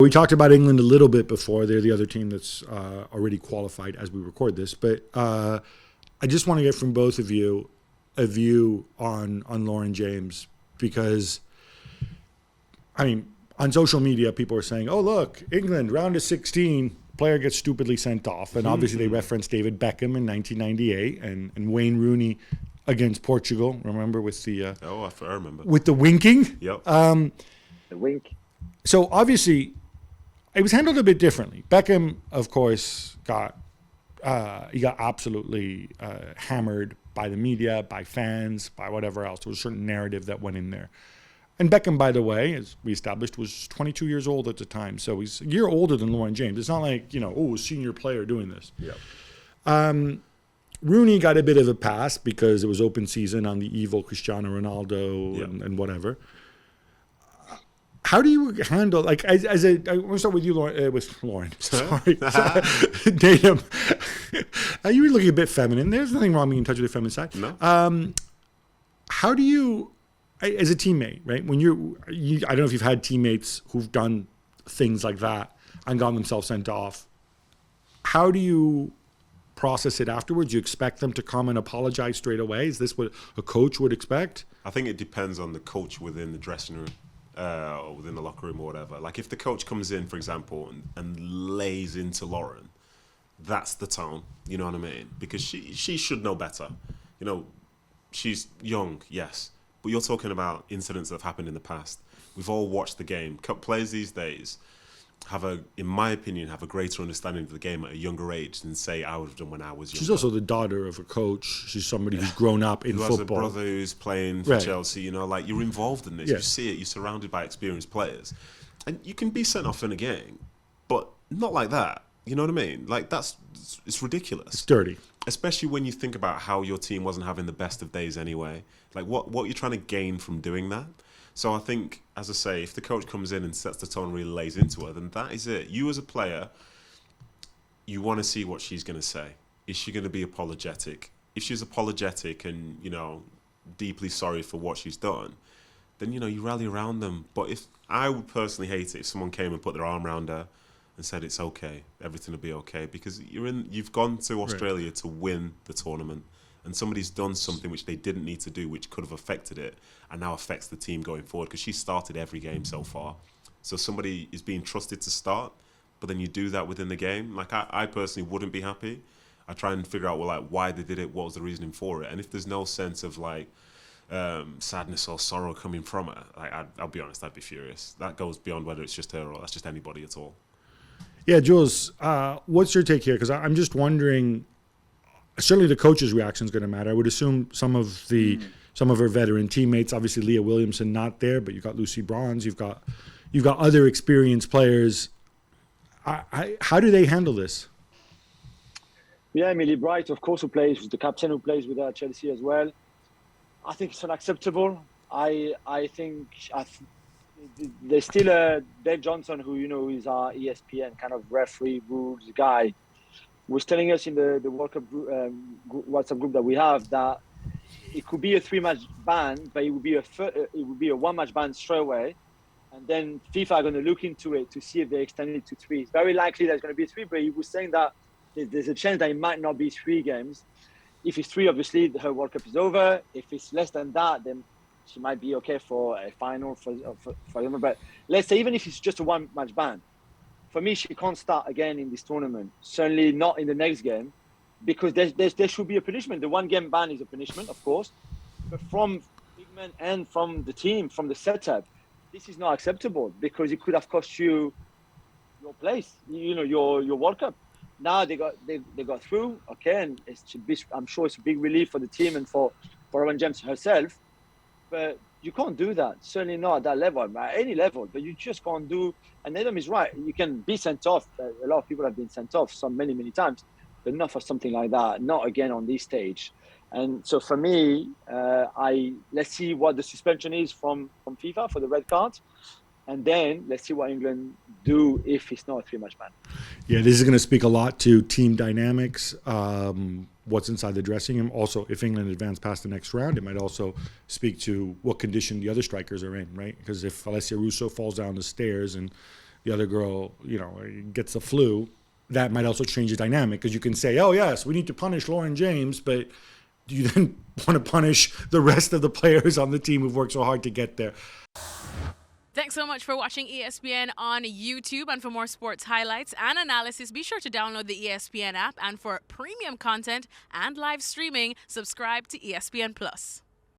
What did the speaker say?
We talked about England a little bit before. They're the other team that's already qualified as we record this. But I just want to get from both of you a view on Lauren James, because, I mean, on social media, people are saying, oh, look, England, round of 16, player gets stupidly sent off. And obviously they referenced David Beckham in 1998 and Wayne Rooney against Portugal. Remember with the... I remember. With the winking? Yep. The wink. So obviously, it was handled a bit differently. Beckham, of course, got absolutely hammered by the media, by fans, by whatever else. There was a certain narrative that went in there. And Beckham, by the way, as we established, was 22 years old at the time. So he's a year older than Lauren James. It's not like, a senior player doing this. Yeah. Rooney got a bit of a pass because it was open season on the evil Cristiano Ronaldo and whatever. How do you handle, like, I want to start with you, Lauren. Sorry. Nedum. You were looking a bit feminine. There's nothing wrong being in touch with the feminine side. No. How do you, as a teammate, right? When you, I don't know if you've had teammates who've done things like that and gotten themselves sent off. How do you process it afterwards? You expect them to come and apologize straight away? Is this what a coach would expect? I think it depends on the coach within the dressing room. Or within the locker room or whatever. Like if the coach comes in, for example, and lays into Lauren, that's the tone. You know what I mean? Because she should know better. She's young, yes, but you're talking about incidents that have happened in the past. We've all watched the game. Players these days in my opinion, have a greater understanding of the game at a younger age than, say, I would have done when I was younger. She's also the daughter of a coach. She's somebody who's grown up in football. Who has a brother who's playing for Chelsea. You're involved in this. Yeah. You see it. You're surrounded by experienced players. And you can be sent off in a game, but not like that. You know what I mean? Like, it's ridiculous. It's dirty. Especially when you think about how your team wasn't having the best of days anyway. Like, what you're trying to gain from doing that. So I think, as I say, if the coach comes in and sets the tone and really lays into her, then that is it. You as a player, you want to see what she's going to say. Is she going to be apologetic? If she's apologetic and, deeply sorry for what she's done, then, you rally around them. But I would personally hate it if someone came and put their arm around her and said it's okay, everything will be okay, because you've gone to Australia to win the tournament. And somebody's done something which they didn't need to do, which could have affected it, and now affects the team going forward, because she started every game so far. So somebody is being trusted to start, but then you do that within the game. Like, I personally wouldn't be happy. I try and figure out, why they did it, what was the reasoning for it. And if there's no sense of, sadness or sorrow coming from her, I'll be honest, I'd be furious. That goes beyond whether it's just her or that's just anybody at all. Yeah, Jules, what's your take here? Because I'm just wondering... Certainly the coach's reaction is going to matter. I would assume some of her veteran teammates, obviously Leah Williamson not there, but you've got Lucy Bronze, you've got other experienced players. How do they handle this? Yeah, Emily Bright, of course, who's the captain, who plays with Chelsea as well. I think it's unacceptable. I think there's still Dave Johnson, who is our ESPN kind of referee rules guy, was telling us in the World Cup WhatsApp group that we have that it could be a 3-match ban, but it would be a 1-match ban straight away, and then FIFA are going to look into it to see if they extend it to 3. It's very likely there's going to be 3, but he was saying that there's a chance that it might not be 3 games. If it's 3, obviously her World Cup is over. If it's less than that, then she might be okay for a final, for example. But let's say even if it's just a 1-match ban, for me, she can't start again in this tournament. Certainly not in the next game, because there should be a punishment. The 1-game ban is a punishment, of course, but from Bigman and from the team, from the setup, this is not acceptable, because it could have cost you your place, your World Cup. Now they got through, okay, and I'm sure it's a big relief for the team and for Lauren James herself, but you can't do that. Certainly not at that level, at any level. But you just can't do. And Nedum is right. You can be sent off. A lot of people have been sent off many times, but not for something like that. Not again on this stage. And so for me, let's see what the suspension is from FIFA for the red card, and then let's see what England do if it's not a 3-match ban. Yeah, this is going to speak a lot to team dynamics. What's inside the dressing room. Also, if England advance past the next round, it might also speak to what condition the other strikers are in, right? Because if Alessia Russo falls down the stairs and the other girl, gets the flu, that might also change the dynamic, because you can say, oh, yes, we need to punish Lauren James, but do you then want to punish the rest of the players on the team who've worked so hard to get there? Thanks so much for watching ESPN on YouTube. And for more sports highlights and analysis, be sure to download the ESPN app. And for premium content and live streaming, subscribe to ESPN Plus.